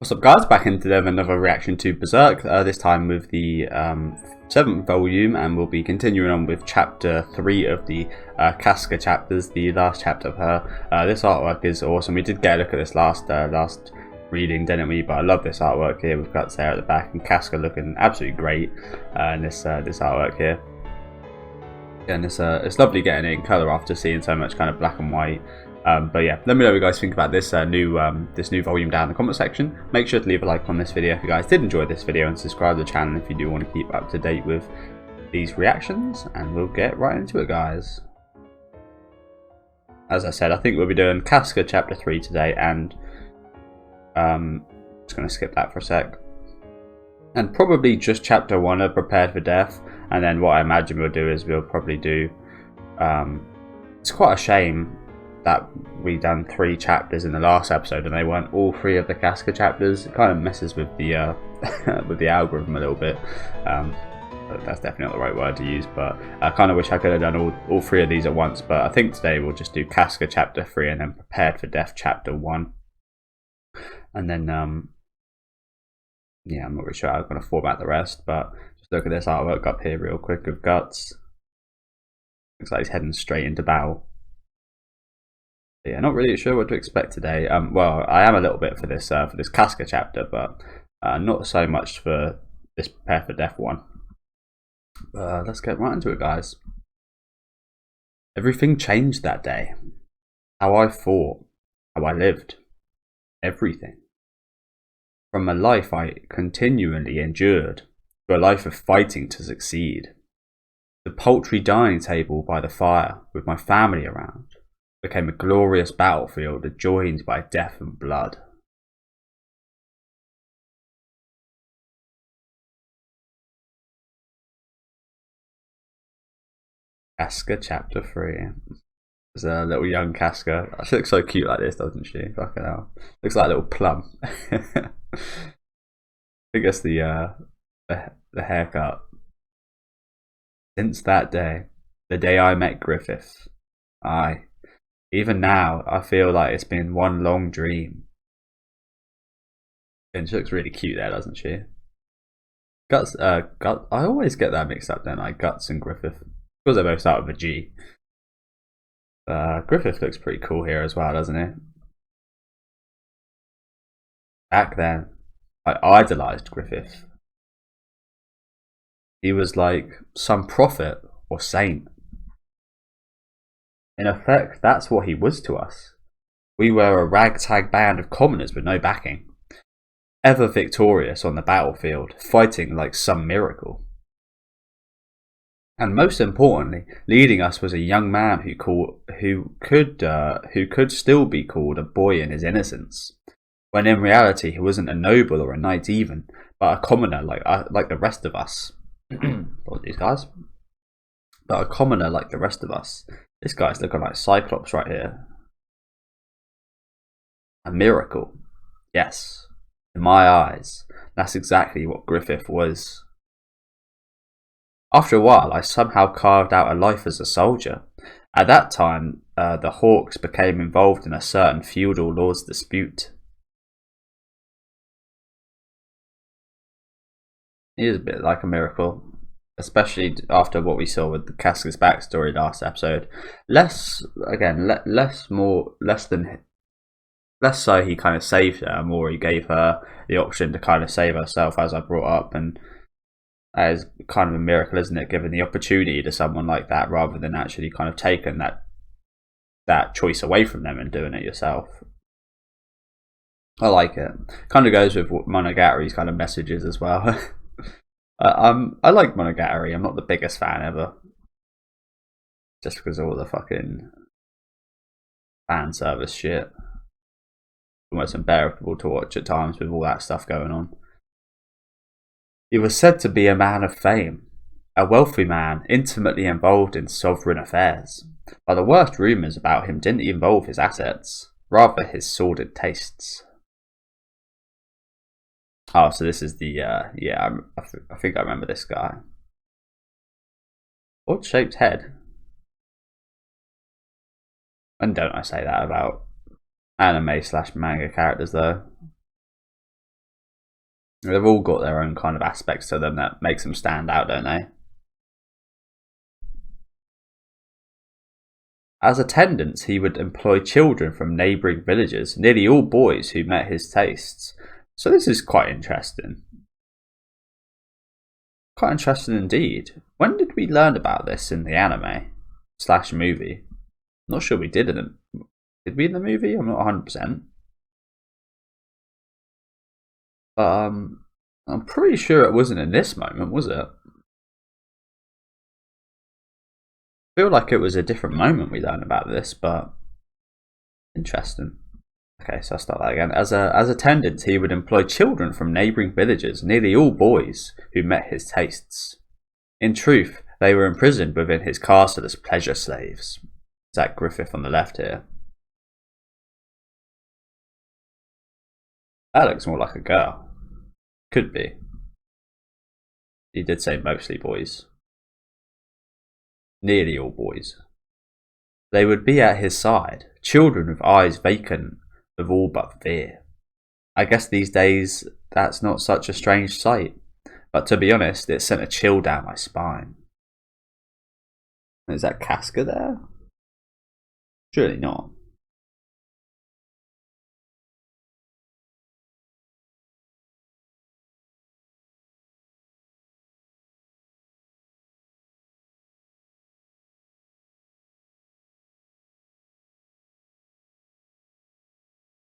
What's up, guys? Back into another reaction to Berserk, this time with the 7th volume, and we'll be continuing on with chapter 3 of the Casca chapters, the last chapter of her. This artwork is awesome. We did get a look at this last reading, didn't we? But I love this artwork here. We've got Sarah at the back and Casca looking absolutely great in this artwork here. And it's lovely getting it in colour after seeing so much kind of black and white. But yeah, let me know what you guys think about this new volume down in the comment section. Make sure to leave a like on this video if you guys did enjoy this video, and subscribe to the channel if you do want to keep up to date with these reactions. And we'll get right into it, guys. As I said, I think we'll be doing Casca chapter 3 today, and just going to skip that for a sec. And probably just chapter 1 of Prepared for Death, and then what I imagine we'll do is we'll probably do it's quite a shame that we done 3 chapters in the last episode and they weren't all 3 of the Casca chapters. It kind of messes with the with the algorithm a little bit. That's definitely not the right word to use, but I kind of wish I could have done all 3 of these at once. But I think today we'll just do Casca chapter 3 and then Prepared for Death chapter 1, and then yeah, I'm not really sure how I'm going to format the rest, but just look at this artwork up here real quick of Guts. Looks like he's heading straight into battle. Yeah, not really sure what to expect today. Well, I am a little bit for this Casca chapter, but not so much for this Prepare for Death one. Let's get right into it, guys. Everything changed that day. How I fought, how I lived, everything. From a life I continually endured to a life of fighting to succeed. The paltry dining table by the fire with my family around became a glorious battlefield adjoined by death and blood. Casca chapter 3. There's a little young Casca. She looks so cute like this, doesn't she? Fucking hell. Looks like a little plum. I think that's the haircut. Since that day, the day I met Griffith, even now, I feel like it's been one long dream. And she looks really cute there, doesn't she? Guts, I always get that mixed up, don't I? Guts and Griffith. Because they both start with a G. Griffith looks pretty cool here as well, doesn't he? Back then, I idolized Griffith. He was like some prophet or saint. In effect, that's what he was to us. We were a ragtag band of commoners with no backing, ever victorious on the battlefield, fighting like some miracle. And most importantly, leading us was a young man who could still be called a boy in his innocence, when in reality he wasn't a noble or a knight even, but a commoner like the rest of us. Apologies, guys. But a commoner like the rest of us. This guy's looking like Cyclops right here. A miracle. Yes. In my eyes, that's exactly what Griffith was. After a while, I somehow carved out a life as a soldier. At that time, the Hawks became involved in a certain feudal lord's dispute. He is a bit like a miracle. Especially after what we saw with the Casca's backstory last episode. Less so he kind of saved her, more he gave her the option to kind of save herself, as I brought up, and that is kind of a miracle, isn't it, giving the opportunity to someone like that rather than actually kind of taking that choice away from them and doing it yourself. I like it. Kind of goes with Monogatari's kind of messages as well. I like Monogatari. I'm not the biggest fan ever, just because of all the fucking fan service shit. Almost unbearable to watch at times with all that stuff going on. He was said to be a man of fame, a wealthy man intimately involved in sovereign affairs, but the worst rumours about him didn't involve his assets, rather his sordid tastes. Oh, so this is the, yeah, I think I remember this guy. Odd shaped head. And don't I say that about anime/manga characters though. They've all got their own kind of aspects to them that makes them stand out, don't they? As attendants, he would employ children from neighbouring villages, nearly all boys who met his tastes. So this is quite interesting. Quite interesting indeed. When did we learn about this in the anime / movie? I'm not sure we did in the... Did we in the movie? I'm not 100%. I'm pretty sure it wasn't in this moment, was it? I feel like it was a different moment we learned about this, but interesting. Okay, so I'll start that again. As attendants, he would employ children from neighbouring villages, nearly all boys who met his tastes. In truth, they were imprisoned within his castle as pleasure slaves. Is that Griffith on the left here? That looks more like a girl. Could be. He did say mostly boys. Nearly all boys. They would be at his side, children with eyes vacant of all but fear. I guess these days that's not such a strange sight, but to be honest, it sent a chill down my spine. Is that Casca there? Surely not.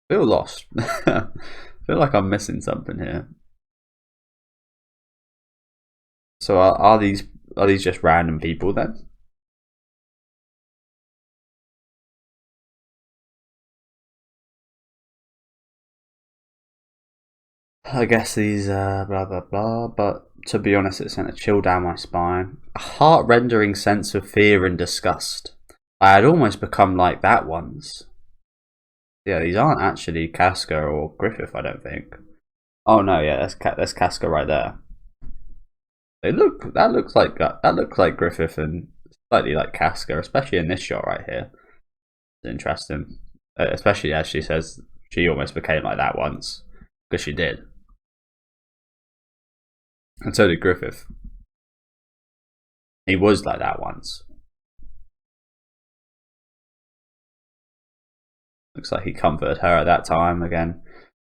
I feel lost. I feel like I'm missing something here. So are these just random people then? I guess these blah blah blah, but to be honest, it sent a chill down my spine. A heart-rendering sense of fear and disgust. I had almost become like that once. Yeah, these aren't actually Casca or Griffith, I don't think. Oh no, yeah, that's Casca right there. That looks like Griffith and slightly like Casca, especially in this shot right here. It's interesting, especially as she says she almost became like that once, because she did, and so did Griffith. He was like that once. Looks like he comforted her at that time. Again,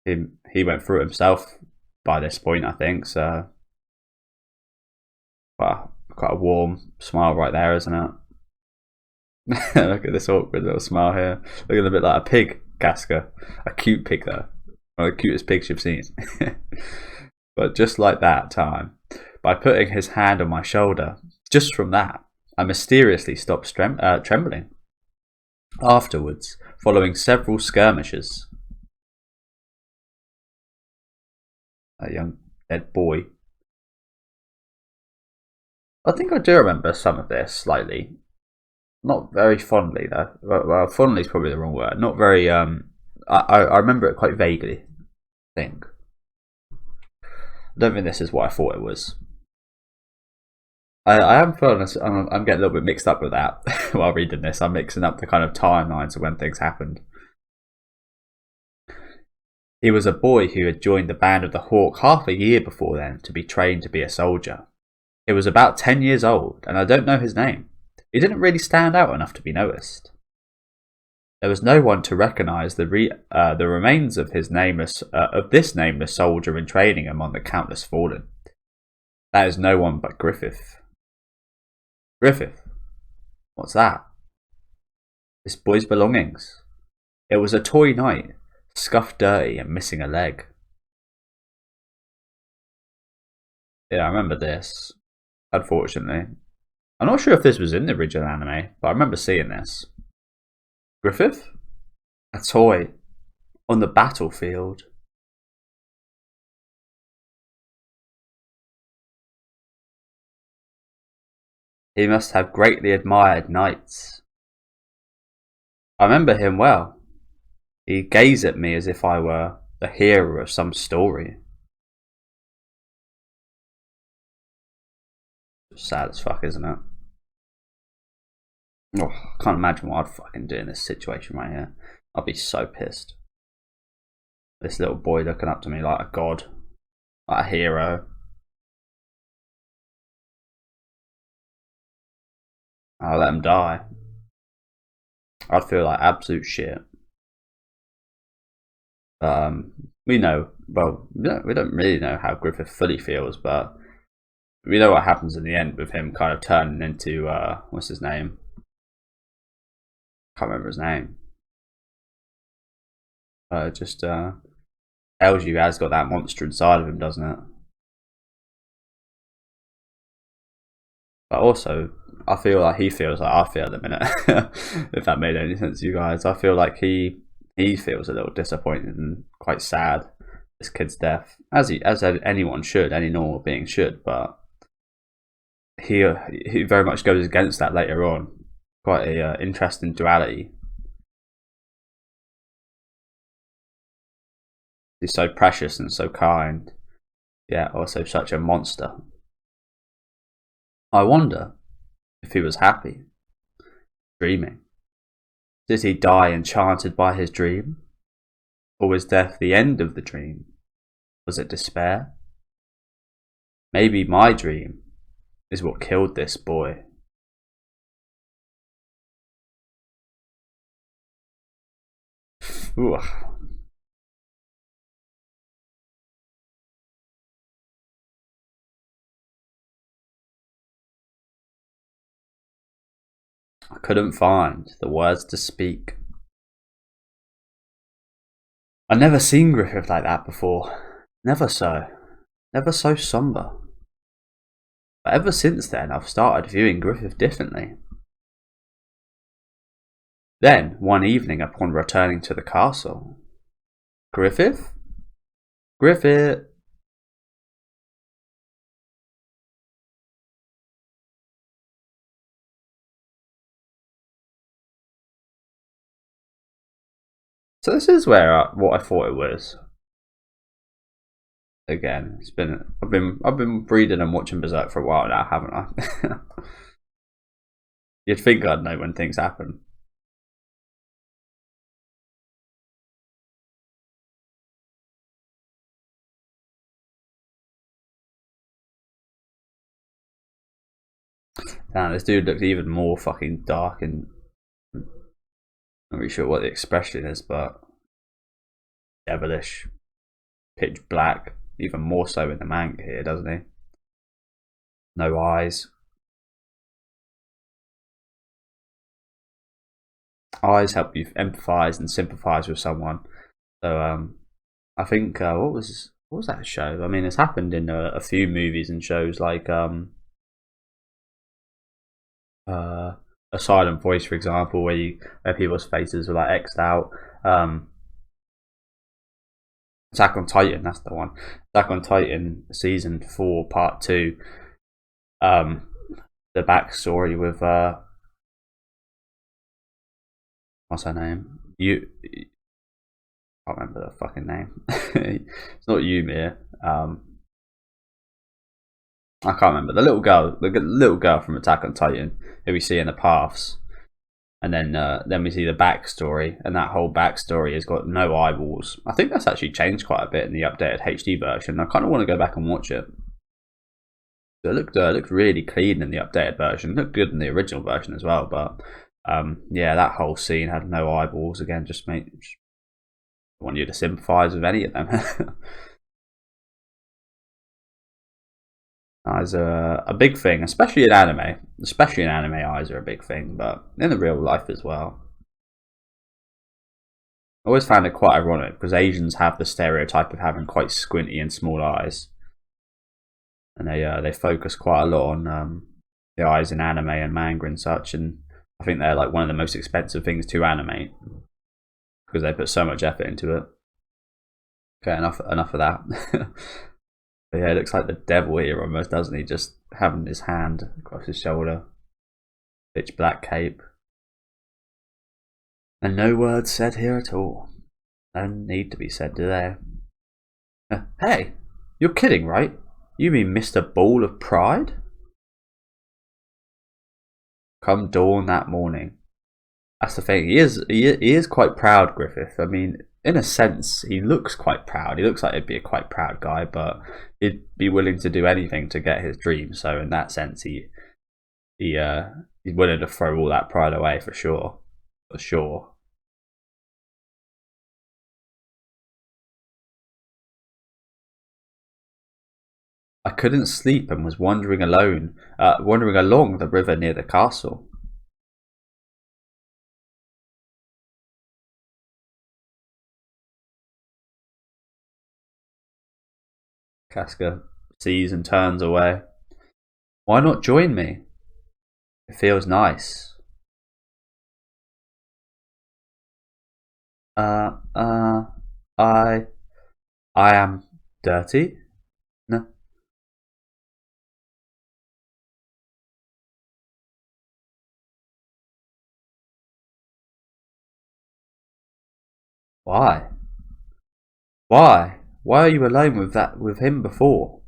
he went through it himself by this point, I think. So, wow, quite a warm smile right there, isn't it? Look at this awkward little smile here. Looking a bit like a pig, Casca. A cute pig though. One of the cutest pigs you've seen. But just like that time, by putting his hand on my shoulder, just from that, I mysteriously stopped trembling. Afterwards, following several skirmishes, a young dead boy. I think I do remember some of this slightly. Not very fondly though. Well, fondly is probably the wrong word. Not very. I remember it quite vaguely. I think. I don't think this is what I thought it was. I am feeling I'm getting a little bit mixed up with that while reading this. I'm mixing up the kind of timelines of when things happened. He was a boy who had joined the band of the Hawk half a year before then to be trained to be a soldier. He was about 10 years old, and I don't know his name. He didn't really stand out enough to be noticed. There was no one to recognise the remains of this nameless soldier in training among the countless fallen. That is no one but Griffith. Griffith? What's that? This boy's belongings. It was a toy knight, scuffed dirty and missing a leg. Yeah, I remember this. Unfortunately. I'm not sure if this was in the original anime, but I remember seeing this. Griffith? A toy. On the battlefield. He must have greatly admired knights. I remember him well. He gazed at me as if I were the hero of some story. Sad as fuck, isn't it? Oh, I can't imagine what I'd fucking do in this situation right here. I'd be so pissed. This little boy looking up to me like a god. like a hero. I'll let him die. I'd feel like absolute shit. We know, well, we don't really know how Griffith fully feels, but we know what happens in the end with him kind of turning into, what's his name? Can't remember his name. Just tells you he has got that monster inside of him, doesn't it? But also, I feel like he feels like I feel at the minute. If that made any sense to you guys. I feel like he feels a little disappointed and quite sad this kid's death, as anyone should, any normal being should. But he very much goes against that later on. Quite a interesting duality. He's so precious and so kind, yet also such a monster. I wonder if he was happy, dreaming. Did he die enchanted by his dream? Or was death the end of the dream? Was it despair? Maybe my dream is what killed this boy. Ooh. I couldn't find the words to speak. I'd never seen Griffith like that before. Never so somber. But ever since then, I've started viewing Griffith differently. Then, one evening upon returning to the castle, Griffith? Griffith! So this is where what I thought it was. Again, I've been reading and watching Berserk for a while now, haven't I? You'd think I'd know when things happen. Damn, this dude looks even more fucking dark and I'm not really sure what the expression is, but devilish, pitch black, even more so in the manga here, doesn't he? No eyes. Eyes help you empathise and sympathise with someone. So I think what was that show? I mean, it's happened in a few movies and shows like A Silent Voice, for example, where people's faces were like X'd out. Attack on Titan, that's the one. Attack on Titan season 4 part 2. The backstory with what's her name? I can't remember the fucking name. It's not Ymir. I can't remember the little girl from Attack on Titan who we see in the paths, and then we see the backstory, and that whole backstory has got no eyeballs. I think that's actually changed quite a bit in the updated HD version. I kind of want to go back and watch it. It looked really clean in the updated version. It looked good in the original version as well, but yeah, that whole scene had no eyeballs. Again, just want you to sympathise with any of them. Eyes are a big thing, especially in anime. Especially in anime, eyes are a big thing, but in the real life as well. I always found it quite ironic because Asians have the stereotype of having quite squinty and small eyes, and they focus quite a lot on the eyes in anime and manga and such. And I think they're like one of the most expensive things to animate because they put so much effort into it. Okay, enough of that. But yeah, it looks like the devil here almost, doesn't he? Just having his hand across his shoulder. Pitch black cape. And no words said here at all. No need to be said, do they? Hey, you're kidding, right? You mean Mr. Ball of Pride? Come dawn that morning. That's the thing. He is quite proud, Griffith. I mean, in a sense, he looks quite proud. He looks like he'd be a quite proud guy, but he'd be willing to do anything to get his dream. So in that sense, he's willing to throw all that pride away for sure. For sure. I couldn't sleep and was wandering along the river near the castle. Casca sees and turns away. Why not join me? It feels nice. I am dirty? No. Why? Why? Why are you alone with him before?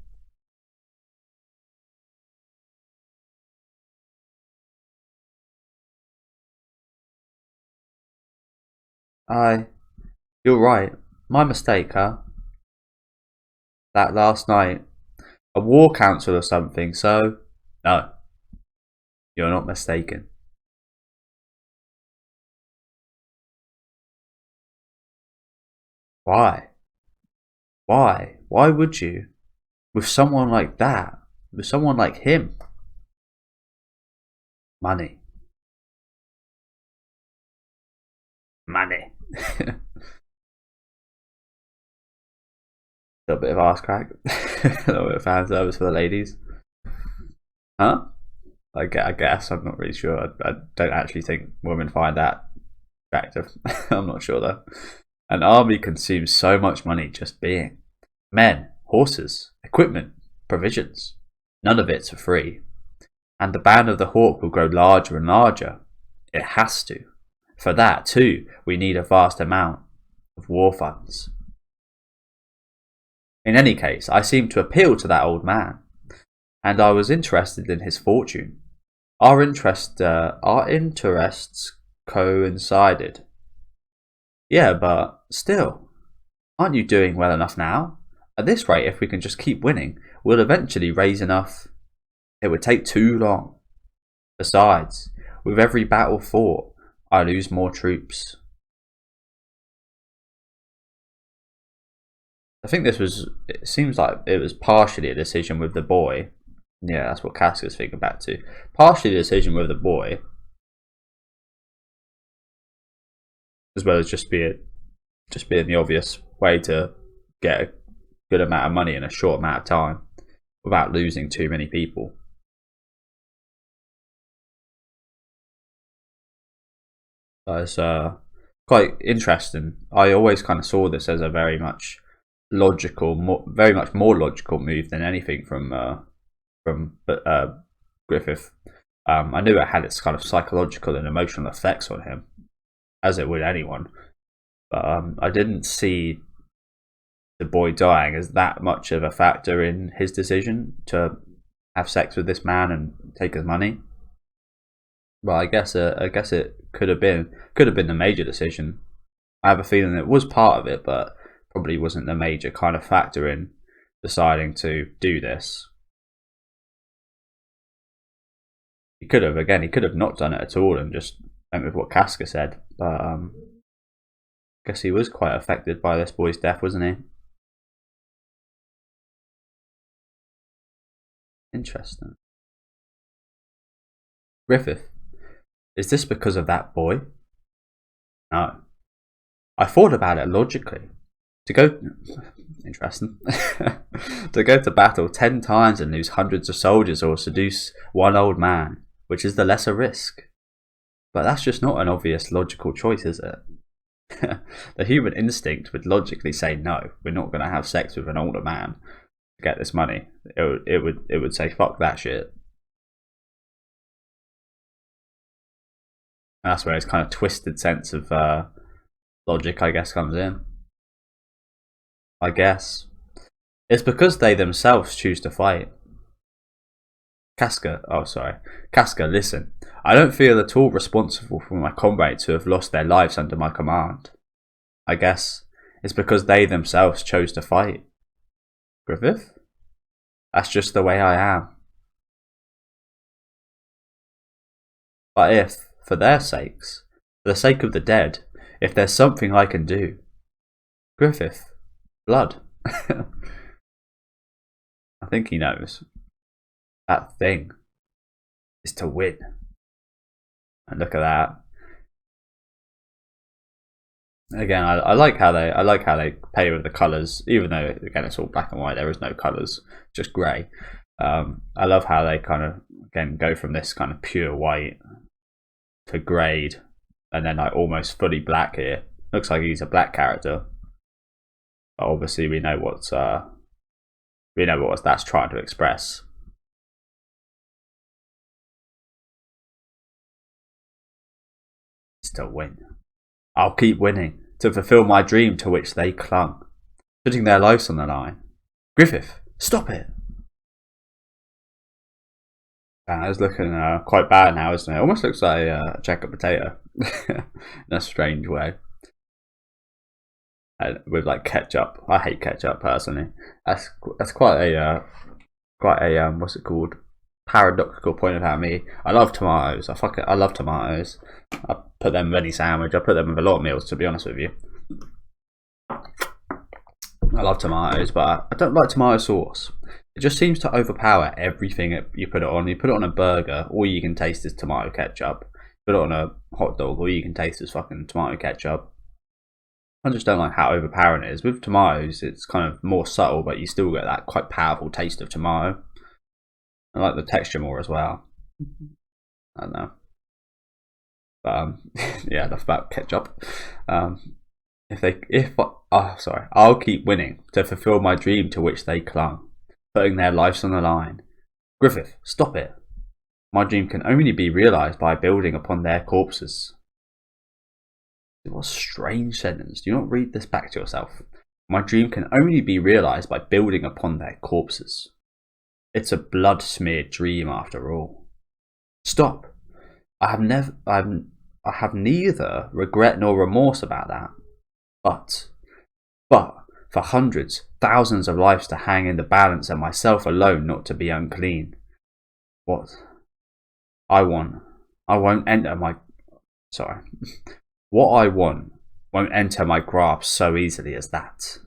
You're right. My mistake, huh? That last night. A war council or something, so... No. You're not mistaken. Why? Why? Why would you? With someone like that? With someone like him? Money. Money. A little bit of arse crack. A little bit of fan service for the ladies. Huh? I guess. I'm not really sure. I don't actually think women find that attractive. I'm not sure though. An army consumes so much money just being. Men, horses, equipment, provisions. None of it's for free. And the band of the hawk will grow larger and larger. It has to. For that, too, we need a vast amount of war funds. In any case, I seemed to appeal to that old man, and I was interested in his fortune. Our interests coincided. Yeah, but still, aren't you doing well enough now? At this rate, if we can just keep winning, we'll eventually raise enough. It would take too long. Besides, with every battle fought, I lose more troops. I think it seems like it was partially a decision with the boy. Yeah, that's what Casca's thinking back to. Partially a decision with the boy, as well as just being the obvious way to get a good amount of money in a short amount of time without losing too many people. It's quite interesting. I always kind of saw this as a very much very much more logical move than anything from Griffith. I knew it had its kind of psychological and emotional effects on him, as it would anyone. But I didn't see the boy dying as that much of a factor in his decision to have sex with this man and take his money. Well, I guess it could have been the major decision. I have a feeling it was part of it, but probably wasn't the major kind of factor in deciding to do this. He could have not done it at all and just went with what Casca said. But I guess he was quite affected by this boy's death, wasn't he? Interesting. Griffith, is this because of that boy? No. I thought about it logically. Interesting. To go to battle 10 times and lose hundreds of soldiers or seduce one old man, which is the lesser risk. But that's just not an obvious logical choice, is it? The human instinct would logically say no, we're not going to have sex with an older man to get this money. It would say fuck that shit. And that's where his kind of twisted sense of logic, I guess, comes in. I guess. It's because they themselves choose to fight. Casca, listen. I don't feel at all responsible for my comrades who have lost their lives under my command. I guess It's because they themselves chose to fight. Griffith? That's just the way I am. But if, for their sakes, for the sake of the dead, if there's something I can do... Griffith. Blood. I think he knows. That thing is to win. And look at that. Again, I like how they play with the colours, even though again it's all black and white. There is no colours, just grey. I love how they kind of again go from this kind of pure white to greyed, and then like almost fully black here. Looks like he's a black character, but obviously we know what that's trying to express. It's to win. I'll keep winning, to fulfill my dream to which they clung, putting their lives on the line. Griffith, stop it! It's looking quite bad now, isn't it? Almost looks like a jacket potato in a strange way. With like ketchup. I hate ketchup personally. That's quite a what's it called? Paradoxical point about me. I love tomatoes. I love tomatoes. I put them with any sandwich. I put them with a lot of meals, to be honest with you. I love tomatoes, but I don't like tomato sauce. It just seems to overpower everything you put it on. You put it on a burger, all you can taste is tomato ketchup. Put it on a hot dog, all you can taste is fucking tomato ketchup. I just don't like how overpowering it is. With tomatoes, it's kind of more subtle, but you still get that quite powerful taste of tomato. I like the texture more as well. I don't know. But yeah, enough about ketchup. I'll keep winning to fulfill my dream to which they clung, putting their lives on the line. Griffith, stop it. My dream can only be realised by building upon their corpses. What a strange sentence. Do not read this back to yourself. My dream can only be realised by building upon their corpses. It's a blood-smeared dream after all. Stop. I have neither regret nor remorse about that. But for hundreds, thousands of lives to hang in the balance and myself alone not to be unclean. What I want won't enter my grasp so easily as that.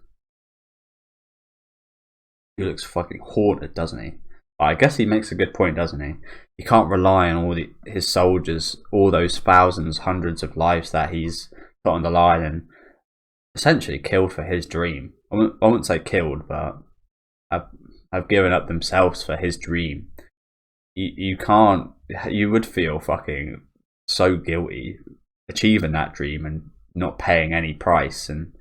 He looks fucking haunted, doesn't he? But I guess he makes a good point, doesn't he? He can't rely on his soldiers, all those thousands, hundreds of lives that he's put on the line and essentially killed for his dream. I wouldn't say killed, but have given up themselves for his dream. You would feel fucking so guilty achieving that dream and not paying any price, and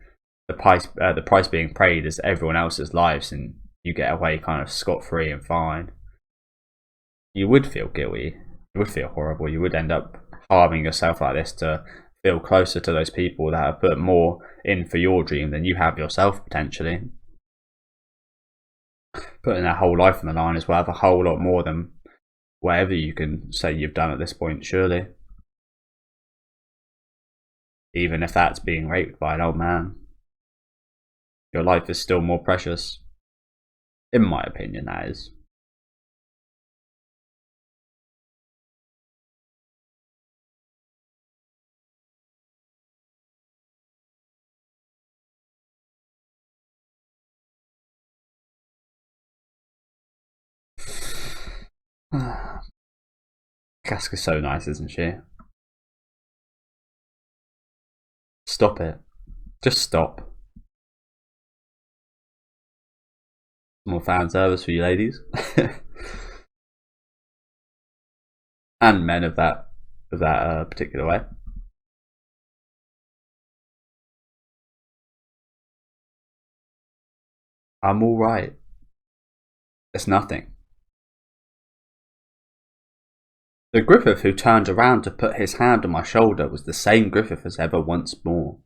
the price being paid is everyone else's lives, and you get away kind of scot-free and fine. You would feel guilty. You would feel horrible. You would end up harming yourself like this to feel closer to those people that have put more in for your dream than you have yourself, potentially. Putting their whole life on the line is worth a whole lot more than whatever you can say you've done at this point, surely. Even if that's being raped by an old man. Your life is still more precious. In my opinion, that is. Casca's so nice, isn't she? Stop it. Just stop. More fan service for you ladies. And men of that particular way. I'm alright. It's nothing. The Griffith who turned around to put his hand on my shoulder was the same Griffith as ever once more.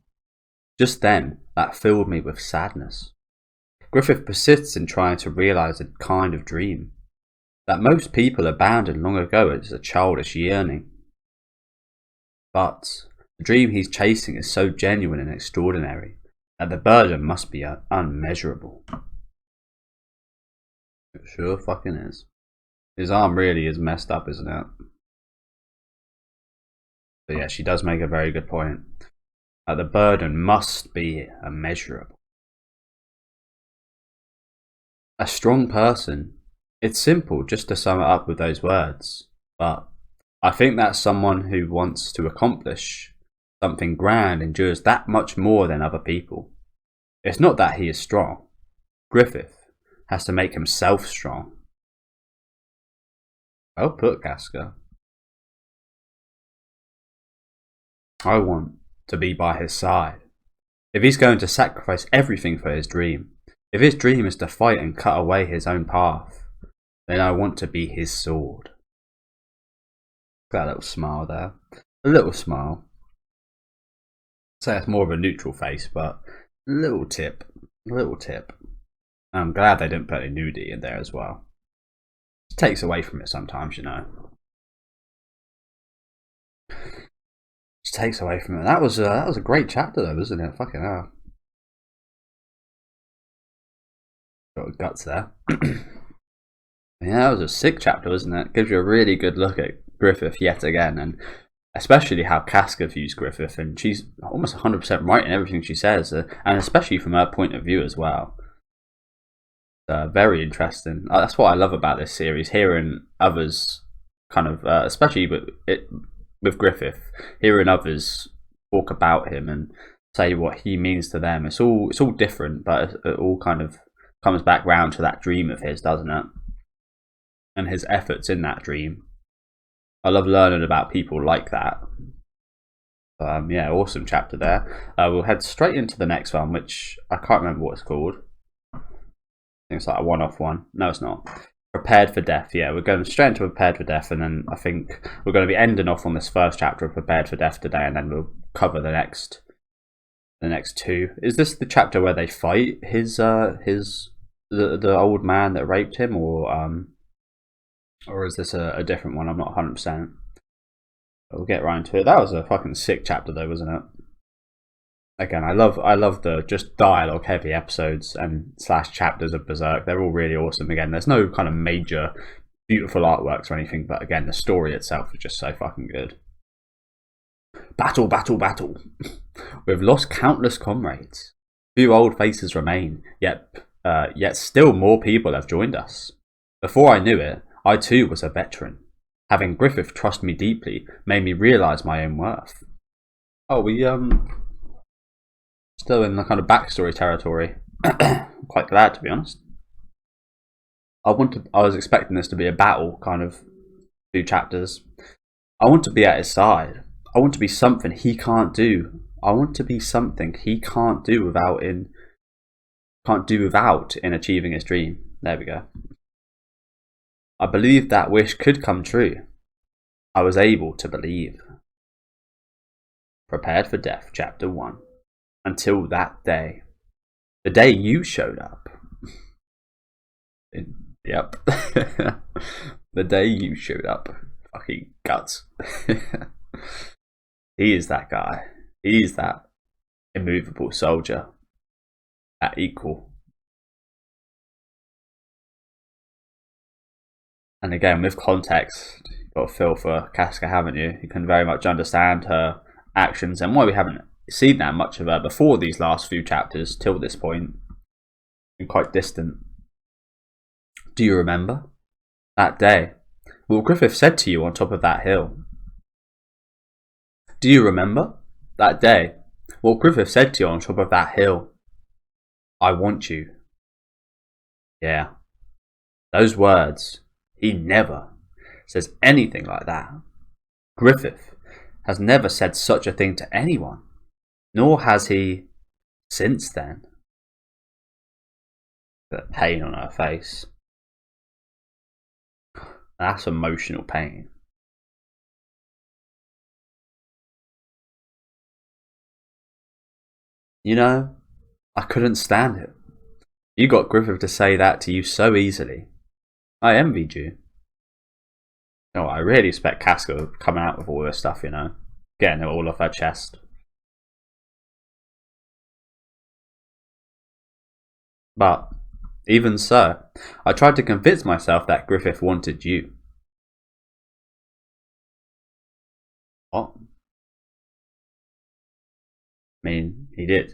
Just then, that filled me with sadness. Griffith persists in trying to realise a kind of dream that most people abandoned long ago as a childish yearning. But the dream he's chasing is so genuine and extraordinary The burden must be unmeasurable. It sure fucking is. His arm really is messed up, isn't it? But yeah, she does make a very good point. The burden must be immeasurable. A strong person. It's simple just to sum it up with those words, but I think that someone who wants to accomplish something grand endures that much more than other people. It's not that he is strong. Griffith has to make himself strong. Well put, Casca. I want to be by his side. If he's going to sacrifice everything for his dream, if his dream is to fight and cut away his own path, then I want to be his sword. That little smile there. A little smile. I'd say it's more of a neutral face, but a little tip. A little tip. I'm glad they didn't put any nudity in there as well. It takes away from it sometimes, you know. Just takes away from it. That was a great chapter though, wasn't it? Fucking hell. Got guts there. Yeah, that was a sick chapter, wasn't it? Gives you a really good look at Griffith yet again, and especially how Casca views Griffith, and she's almost 100% right in everything she says, and especially from her point of view as well. Very interesting. That's what I love about this series, hearing others kind of, especially with Griffith, hearing others talk about him and say what he means to them. It's all different, but it all kind of comes back round to that dream of his, doesn't it? And his efforts in that dream. I love learning about people like that. Yeah, awesome chapter there. We'll head straight into the next one, which I can't remember what it's called. I think it's like a one-off one. No, it's not. Prepared for Death. Yeah, we're going straight into Prepared for Death, and then I think we're going to be ending off on this first chapter of Prepared for Death today, and then we'll cover the next two. Is this the chapter where they fight the old man that raped him, or is this a different one? I'm not 100%. We'll get right into it. That was a fucking sick chapter though, wasn't it? Again, I love the just dialogue heavy episodes and / chapters of Berserk. They're all really awesome. Again, there's no kind of major beautiful artworks or anything, but again, the story itself is just so fucking good. Battle, battle, battle. We've lost countless comrades. Few old faces remain, yet still more people have joined us. Before I knew it, I too was a veteran. Having Griffith trust me deeply made me realise my own worth. Oh, we still in the kind of backstory territory. Quite glad, to be honest. I was expecting this to be a battle, kind of 2 chapters. I want to be at his side. I want to be something he can't do. I want to be something he can't do without in achieving his dream. There we go. I believed that wish could come true. I was able to believe. Prepared for Death, Chapter 1. Until that day. The day you showed up. Yep. The day you showed up. Fucking guts. He is that guy. He is that immovable soldier. That equal. And again, with context, you've got a feel for Casca, haven't you? You can very much understand her actions and why we haven't seen that much of her before these last few chapters till this point. Been quite distant. Do you remember that day? What Griffith said to you on top of that hill? Do you remember that day? What Griffith said to you on top of that hill? I want you. Yeah. Those words. He never says anything like that. Griffith has never said such a thing to anyone, nor has he since then. The pain on her face. That's emotional pain. You know, I couldn't stand it. You got Griffith to say that to you so easily. I envied you. No, I really expect Casca coming out with all this stuff, you know. Getting it all off her chest. But even so, I tried to convince myself that Griffith wanted you. What? I mean, he did.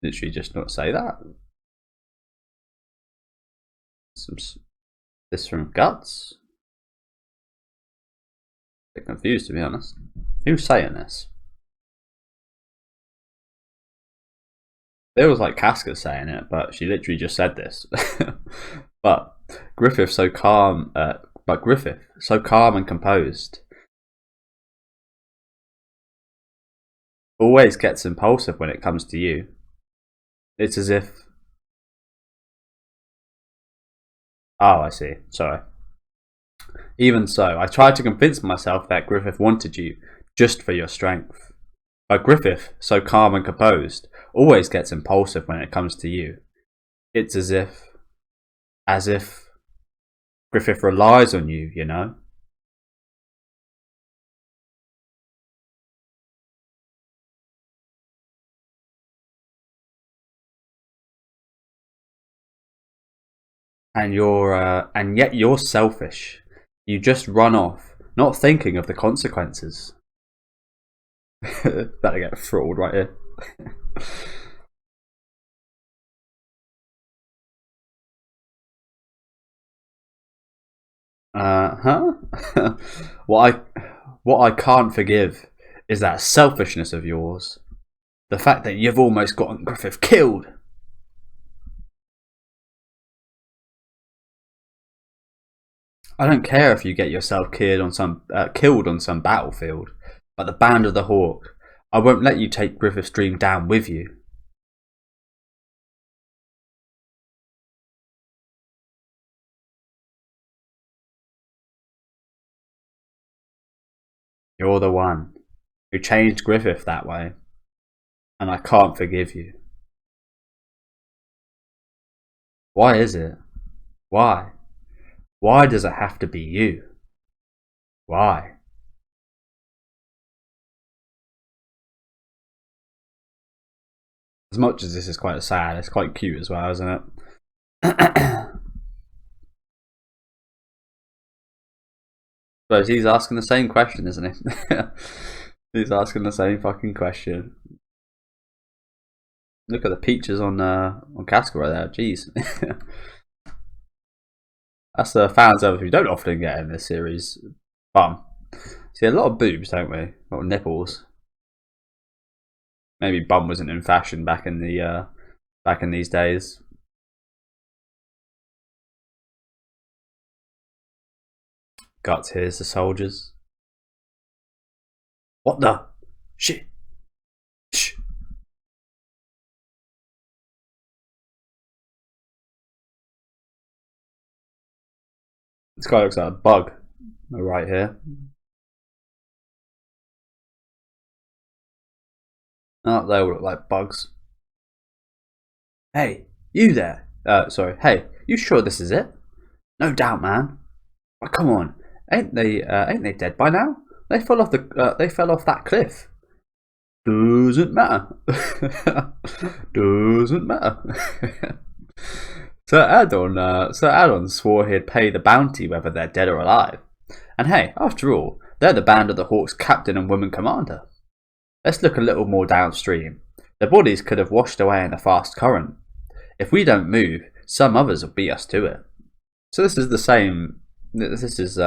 Literally just not say that. This from Guts? A bit confused, to be honest. Who's saying this? It was like Casca saying it, but she literally just said this. But Griffith so calm, and composed, always gets impulsive when it comes to you. It's as if... Oh, I see. Sorry. Even so, I tried to convince myself that Griffith wanted you, just for your strength. But Griffith, so calm and composed, always gets impulsive when it comes to you. It's as if Griffith relies on you, you know? And yet you're selfish. You just run off, not thinking of the consequences. Better get throttled right here. What I can't forgive is that selfishness of yours. The fact that you've almost gotten Griffith killed. I don't care if you get yourself killed on some battlefield, but the Band of the Hawk, I won't let you take Griffith's dream down with you. You're the one who changed Griffith that way, and I can't forgive you. Why is it? Why? Why does it have to be you? Why? As much as this is quite sad, it's quite cute as well, isn't it? But he's asking the same question, isn't he? He's asking the same fucking question. Look at the peaches on Casca right there. Jeez. That's the fans of we don't often get in this series. Bum. See a lot of boobs, don't we? A lot of nipples. Maybe bum wasn't in fashion back in these days. Guts hears the soldiers. What the shit? Shh. This guy looks like a bug right here. Oh, they all look like bugs. Hey, you there? Sorry. Hey, you sure this is it? No doubt, man. Oh, come on, ain't they dead by now? They fell off that cliff. Doesn't matter. Doesn't matter. Sir Adon swore he'd pay the bounty whether they're dead or alive. And hey, after all, they're the Band of the Hawk's captain and woman commander. Let's look a little more downstream. Their bodies could have washed away in the fast current. If we don't move, some others will beat us to it. So this is the same. This is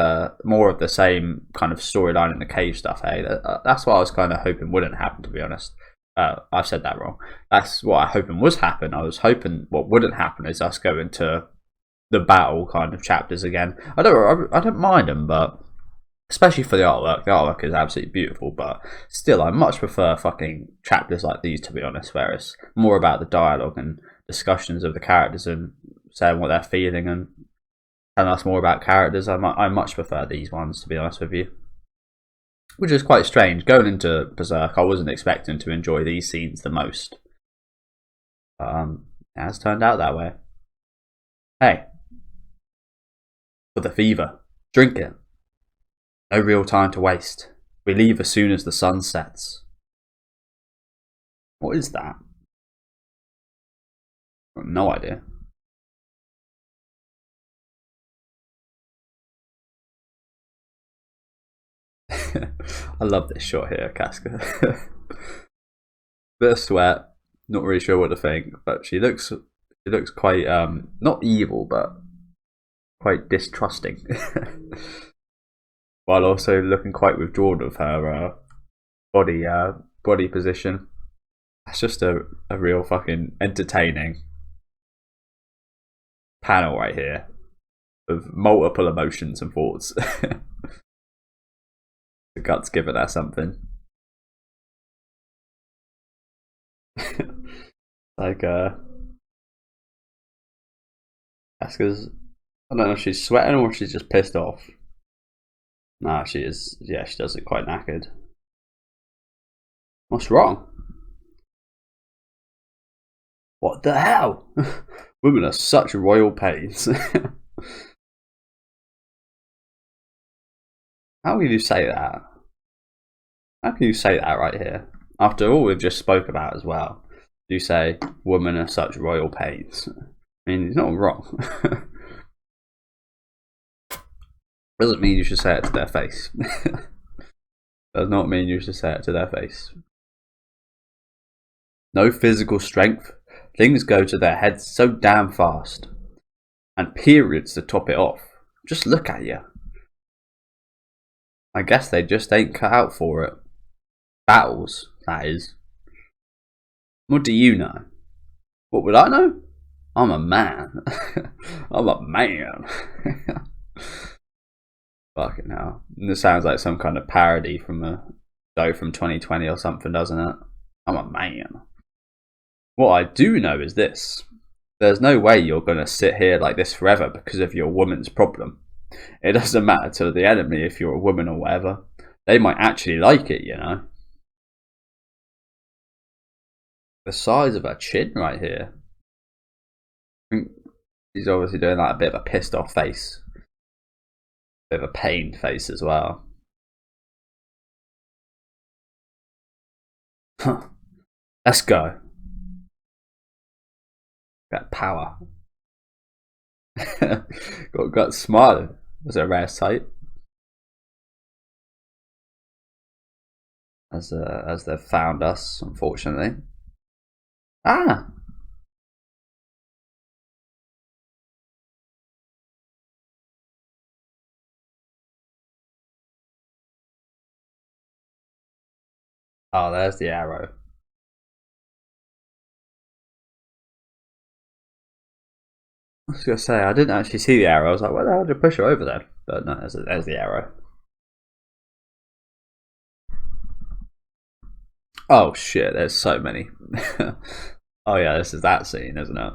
more of the same kind of storyline in the cave stuff. Hey, that's what I was kind of hoping wouldn't happen. To be honest, I said that wrong. That's what I hoping was happen. I was hoping what wouldn't happen is us go into the battle kind of chapters again. I don't mind them, but especially for the artwork. The artwork is absolutely beautiful, but still, I much prefer fucking chapters like these, to be honest, where it's more about the dialogue and discussions of the characters and saying what they're feeling and telling us more about characters. I much prefer these ones, to be honest with you. Which is quite strange. Going into Berserk, I wasn't expecting to enjoy these scenes the most. It has turned out that way. Hey. For the fever. Drink it. No real time to waste. We leave as soon as the sun sets. What is that? Got no idea. I love this shot here, Casca. Bit of sweat. Not really sure what to think, but she looks quite not evil, but quite distrusting, while also looking quite withdrawn of her body position. That's just a real fucking entertaining panel right here of multiple emotions and thoughts. The gut's giving her something. Like Casca's, I don't know if she's sweating or if she's just pissed off. Nah, she is. Yeah, she does look quite knackered. What's wrong? What the hell? Women are such royal pains. How can you say that? How can you say that right here? After all we've just spoke about as well. You say, women are such royal pains. I mean, it's not wrong. Doesn't mean you should say it to their face. Does not mean you should say it to their face. No physical strength. Things go to their heads so damn fast. And periods to top it off. Just look at you. I guess they just ain't cut out for it. Battles, that is. What do you know? What would I know? I'm a man. I'm a man. Fucking hell. This sounds like some kind of parody from a show from 2020 or something, doesn't it? I'm a man. What I do know is this. There's no way you're going to sit here like this forever because of your woman's problem. It doesn't matter to the enemy if you're a woman or whatever. They might actually like it, you know. The size of her chin right here. She's obviously doing like a bit of a pissed off face. A bit of a pained face as well. Let's go. Got power. got smiling. Was a rare sight. As they've found us, unfortunately. Ah. Oh, there's the arrow. I was gonna say I didn't actually see the arrow. I was like, "Why the hell did you push her over there?" But no, there's the arrow. Oh shit! There's so many. Oh yeah, this is that scene, isn't it?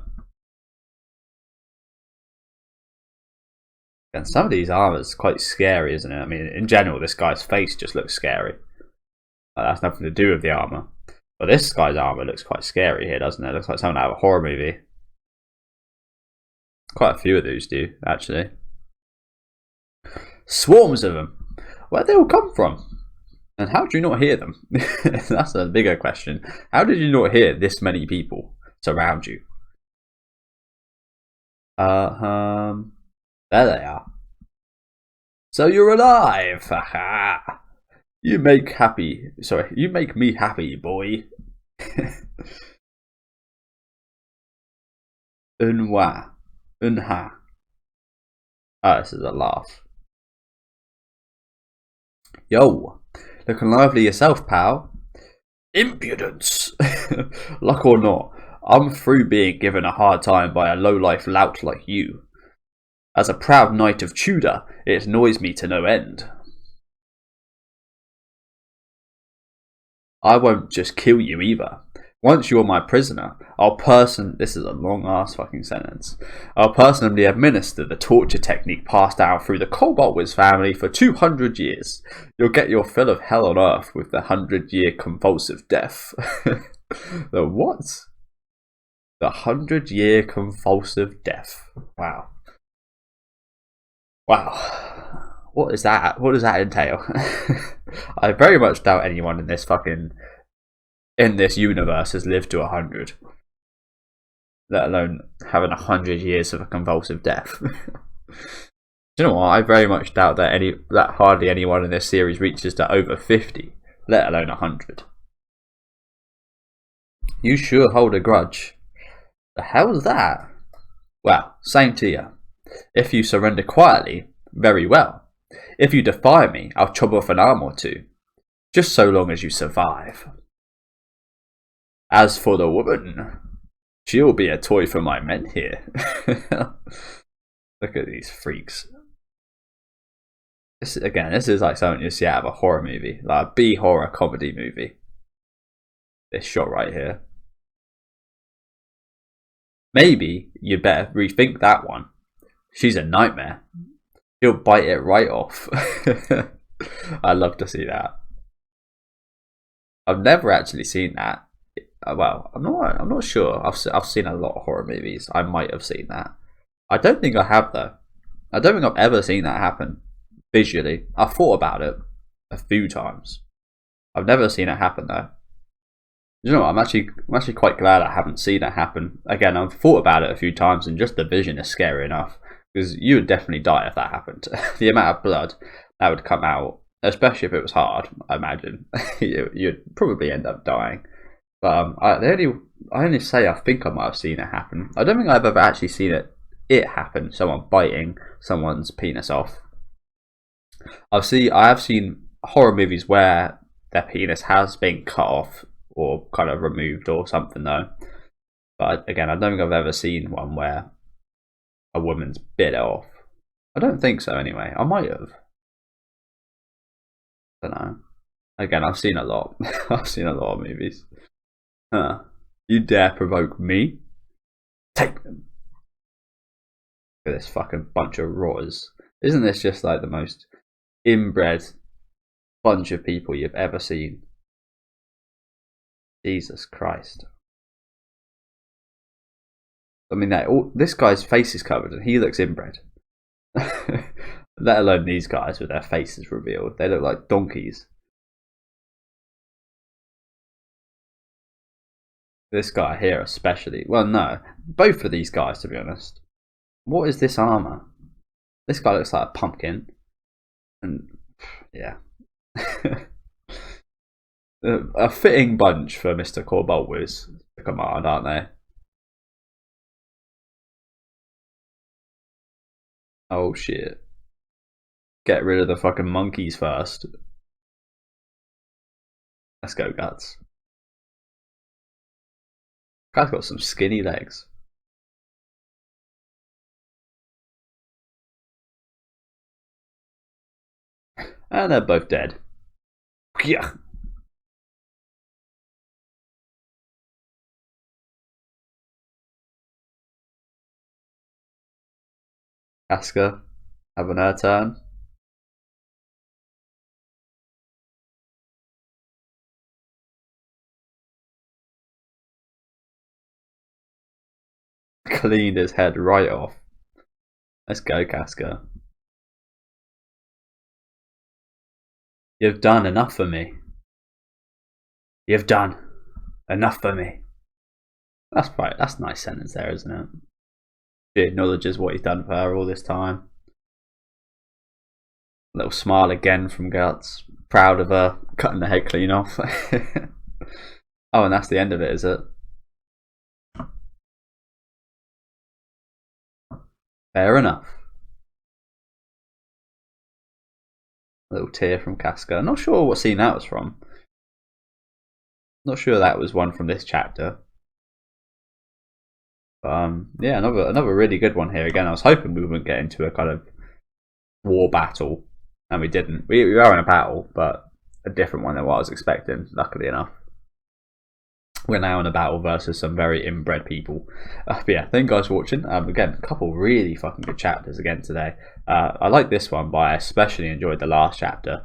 And some of these armors quite scary, isn't it? I mean, in general, this guy's face just looks scary. That's nothing to do with the armor. But this guy's armor looks quite scary here, doesn't it? It looks like something out of a horror movie. Quite a few of these do, actually. Swarms of them. Where'd they all come from? And how do you not hear them? That's a bigger question. How did you not hear this many people surround you? There they are. So you're alive. Haha. You make me happy, boy. Unwa. Unha. Oh, this is a laugh. Yo, looking lively yourself, pal. Impudence. Luck or not, I'm through being given a hard time by a low-life lout like you. As a proud knight of Tudor, it annoys me to no end. I won't just kill you either. Once you're my prisoner, this is a long ass fucking sentence. I'll personally administer the torture technique passed down through the Cobalt Wiz family for 200 years. You'll get your fill of hell on earth with the 100-year convulsive death. The what? The 100-year convulsive death. Wow. Wow. What is that? What does that entail? I very much doubt anyone in this universe has lived to 100. let alone having 100 years of a convulsive death. Do you know what? I very much doubt that hardly anyone in this series reaches to over 50, let alone 100. You sure hold a grudge. The hell's that? Well, same to you. If you surrender quietly, very well. If you defy me, I'll chop off an arm or two. Just so long as you survive. As for the woman, she'll be a toy for my men here. Look at these freaks. This is like something you see out of a horror movie, like a B horror comedy movie. This shot right here. Maybe you'd better rethink that one. She's a nightmare. She'll bite it right off. I'd love to see that. I've never actually seen that. Well, I'm not sure. I've seen a lot of horror movies. I might have seen that. I don't think I have though. I don't think I've ever seen that happen visually. I've thought about it a few times. I've never seen it happen though. You know what? I'm actually quite glad I haven't seen it happen. Again, I've thought about it a few times, and just the vision is scary enough. Because you would definitely die if that happened. The amount of blood that would come out, especially if it was hard, I imagine, you'd probably end up dying. But I only say I think I might have seen it happen. I don't think I've ever actually seen it happen. Someone biting someone's penis off. I have seen horror movies where their penis has been cut off or kind of removed or something though. But again, I don't think I've ever seen one where a woman's bit it off. I don't think so anyway. I might have. I don't know. Again, I've seen a lot. I've seen a lot of movies. Huh. You dare provoke me? Take them. Look at this fucking bunch of rotters. Isn't this just like the most inbred bunch of people you've ever seen? Jesus Christ. I mean, this guy's face is covered and he looks inbred. Let alone these guys with their faces revealed. They look like donkeys. This guy here especially. Well, no. Both of these guys, to be honest. What is this armour? This guy looks like a pumpkin. And, yeah. A fitting bunch for Mr. Corbolt's command, aren't they? Oh shit. Get rid of the fucking monkeys first. Let's go, Guts. Guy's got some skinny legs. And they're both dead. Yeah. Casca having her turn. Cleaned his head right off. Let's go, Casca. You've done enough for me. You've done enough for me. That's right. That's a nice sentence there, isn't it? She acknowledges what he's done for her all this time. A little smile again from Guts. Proud of her cutting the head clean off. Oh, and that's the end of it, is it? Fair enough. A little tear from Casca. Not sure what scene that was from. Not sure that was one from this chapter. Yeah, another really good one here. Again, I was hoping we wouldn't get into a kind of war battle, and we didn't. We are in a battle, but a different one than what I was expecting, luckily enough. We're now in a battle versus some very inbred people. But yeah, thank you guys for watching. Again, a couple really fucking good chapters again today. I like this one, but I especially enjoyed the last chapter,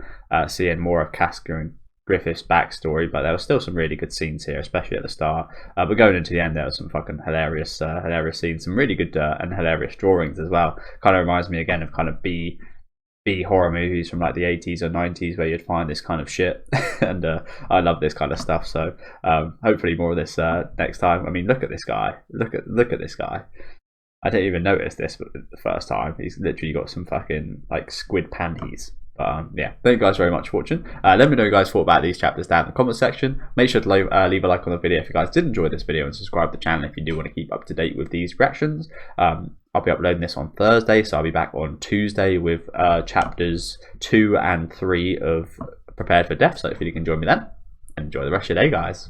seeing more of Casca and Griffith's backstory, but there were still some really good scenes here, especially at the start. But going into the end, there was some fucking hilarious scenes, some really good and hilarious drawings as well. Kind of reminds me again of kind of B B horror movies from like the 80s or 90s where you'd find this kind of shit. And I love this kind of stuff. So hopefully more of this next time. I mean, look at this guy. Look at this guy. I didn't even notice this the first time. He's literally got some fucking like squid panties. But yeah, thank you guys very much for watching. Let me know what you guys thought about these chapters down in the comment section. Make sure to leave a like on the video if you guys did enjoy this video, and subscribe to the channel if you do want to keep up to date with these reactions. I'll be uploading this on Thursday, so I'll be back on Tuesday with chapters 2 and 3 of Prepared for Death. So if you can join me then, enjoy the rest of your day, guys.